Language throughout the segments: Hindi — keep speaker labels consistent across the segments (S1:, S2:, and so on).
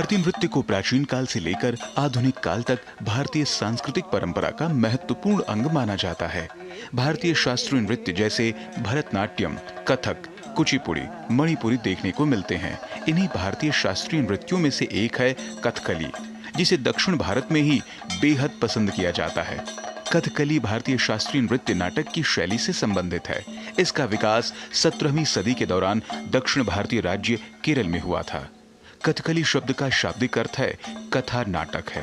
S1: भारतीय नृत्य को प्राचीन काल से लेकर आधुनिक काल तक भारतीय सांस्कृतिक परंपरा का महत्वपूर्ण अंग माना जाता है। भारतीय शास्त्रीय नृत्य जैसे भरतनाट्यम, कथक, कुचिपुड़ी, मणिपुरी देखने को मिलते हैं। इन्हीं भारतीय शास्त्रीय नृत्यों में से एक है कथकली, जिसे दक्षिण भारत में ही बेहद पसंद किया जाता है। कथकली भारतीय शास्त्रीय नृत्य नाटक की शैली से संबंधित है। इसका विकास 17वीं सदी के दौरान दक्षिण भारतीय राज्य केरल में हुआ था। कथकली शब्द का शाब्दिक अर्थ है कथा नाटक है।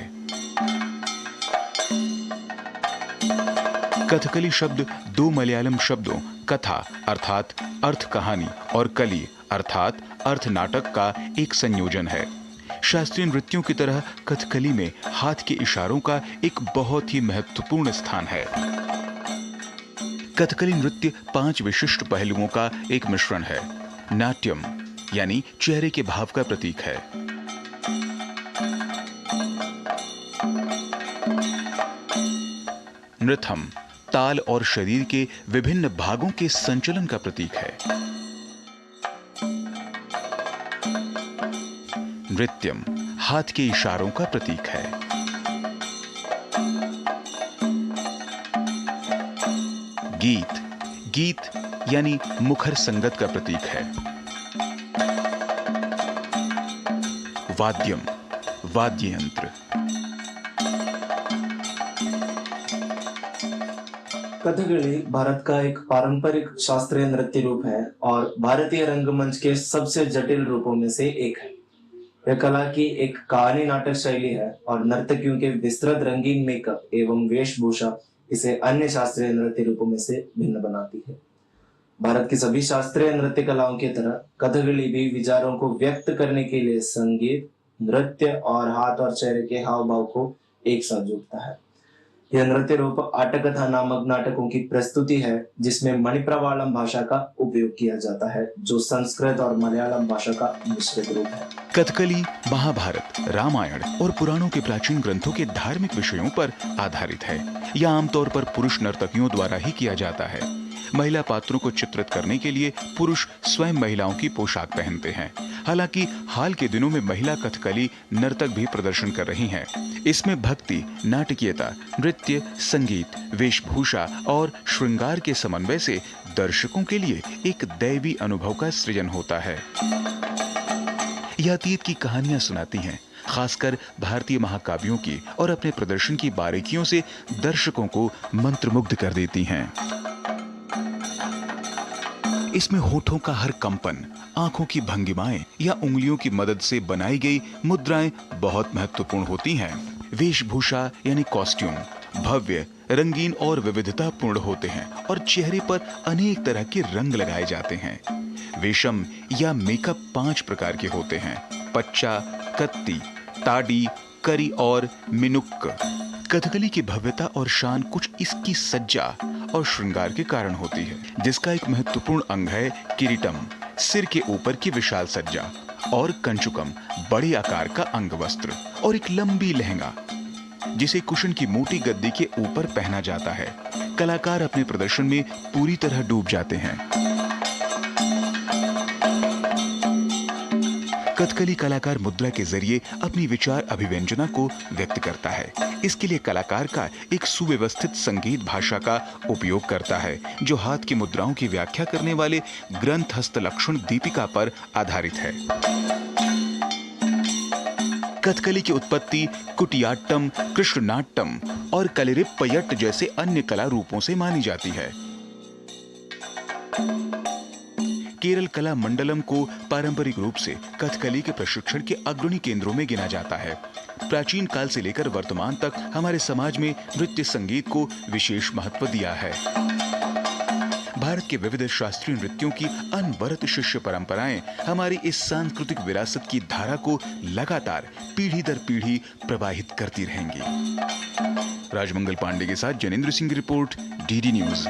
S1: कथकली शब्द दो मलयालम शब्दों कथा अर्थात अर्थ कहानी और कली अर्थात अर्थ नाटक का एक संयोजन है। शास्त्रीय नृत्यों की तरह कथकली में हाथ के इशारों का एक बहुत ही महत्वपूर्ण स्थान है। कथकली नृत्य 5 विशिष्ट पहलुओं का एक मिश्रण है। नाट्यम यानी चेहरे के भाव का प्रतीक है। नृत्यम ताल और शरीर के विभिन्न भागों के संचलन का प्रतीक है। नृत्यम हाथ के इशारों का प्रतीक है। गीत गीत यानी मुखर संगत का प्रतीक है। वाद्यम वाद्य यंत्र।
S2: कथकली भारत का एक पारंपरिक शास्त्रीय नृत्य रूप है और भारतीय रंगमंच के सबसे जटिल रूपों में से एक है। यह कला की एक कहानी नाटक शैली है और नर्तकियों के विस्तृत रंगीन मेकअप एवं वेशभूषा इसे अन्य शास्त्रीय नृत्य रूपों में से भिन्न बनाती है। भारत की सभी शास्त्रीय नृत्य कलाओं की तरह कथकली भी विचारों को व्यक्त करने के लिए संगीत, नृत्य और हाथ और चेहरे के हाव भाव को एक साथ जोड़ता है। यह नृत्य रूप आटकथा नामक नाटकों की प्रस्तुति है, जिसमें मणिप्रवालम भाषा का उपयोग किया जाता है, जो संस्कृत और मलयालम भाषा का मिश्रित रूप है।
S1: कथकली महाभारत, रामायण और पुराणों के प्राचीन ग्रंथों के धार्मिक विषयों पर आधारित है। यह आमतौर पर पुरुष नर्तकियों द्वारा ही किया जाता है। महिला पात्रों को चित्रित करने के लिए पुरुष स्वयं महिलाओं की पोशाक पहनते हैं। हालांकि हाल के दिनों में महिला कथकली नर्तक भी प्रदर्शन कर रही हैं। इसमें भक्ति, नाटकीयता, नृत्य, संगीत, वेशभूषा और श्रृंगार के समन्वय से दर्शकों के लिए एक दैवी अनुभव का सृजन होता है। यह अतीत की कहानियां सुनाती हैं, खासकर भारतीय महाकाव्यों की, और अपने प्रदर्शन की बारीकियों से दर्शकों को मंत्रमुग्ध कर देती हैं। इसमें होठों का हर कंपन, आंखों की भंगिमाएं या उंगलियों की मदद से बनाई गई मुद्राएं बहुत महत्वपूर्ण होती हैं। वेशभूषा यानी कॉस्ट्यूम भव्य, रंगीन और विविधतापूर्ण होते हैं और चेहरे पर अनेक तरह के रंग लगाए जाते हैं। वेशम या मेकअप 5 प्रकार के होते हैं: पच्चा, कत्ती, ताड़ी, करी और मिनुक्क। कथकली की भव्यता और शान कुछ इसकी सज्जा और श्रृंगार के कारण होती है, जिसका एक महत्वपूर्ण अंग है किरीटम, सिर के ऊपर की विशाल सज्जा, और कंचुकम, बड़े आकार का अंगवस्त्र, और एक लंबी लहंगा जिसे कुशन की मोटी गद्दी के ऊपर पहना जाता है। कलाकार अपने प्रदर्शन में पूरी तरह डूब जाते हैं। कथकली कलाकार मुद्रा के जरिए अपनी विचार अभिव्यंजना को व्यक्त करता है। इसके लिए कलाकार का एक सुव्यवस्थित संगीत भाषा का उपयोग करता है, जो हाथ की मुद्राओं की व्याख्या करने वाले ग्रंथ हस्तलक्षण दीपिका पर आधारित है। कथकली की उत्पत्ति कुटियाट्टम, कृष्णनाट्यम और कलिरिप्पयट्ट जैसे अन्य कला रूपों से मानी जाती है। केरल कला मंडलम को पारंपरिक रूप से कथकली के प्रशिक्षण के अग्रणी केंद्रों में गिना जाता है। प्राचीन काल से लेकर वर्तमान तक हमारे समाज में नृत्य संगीत को विशेष महत्व दिया है। भारत के विविध शास्त्रीय नृत्यों की अनवरत शिष्य परंपराएं हमारी इस सांस्कृतिक विरासत की धारा को लगातार पीढ़ी दर पीढ़ी प्रवाहित करती रहेंगी। राजमंगल पांडे के साथ जनेंद्र सिंह की रिपोर्ट, डीडी न्यूज।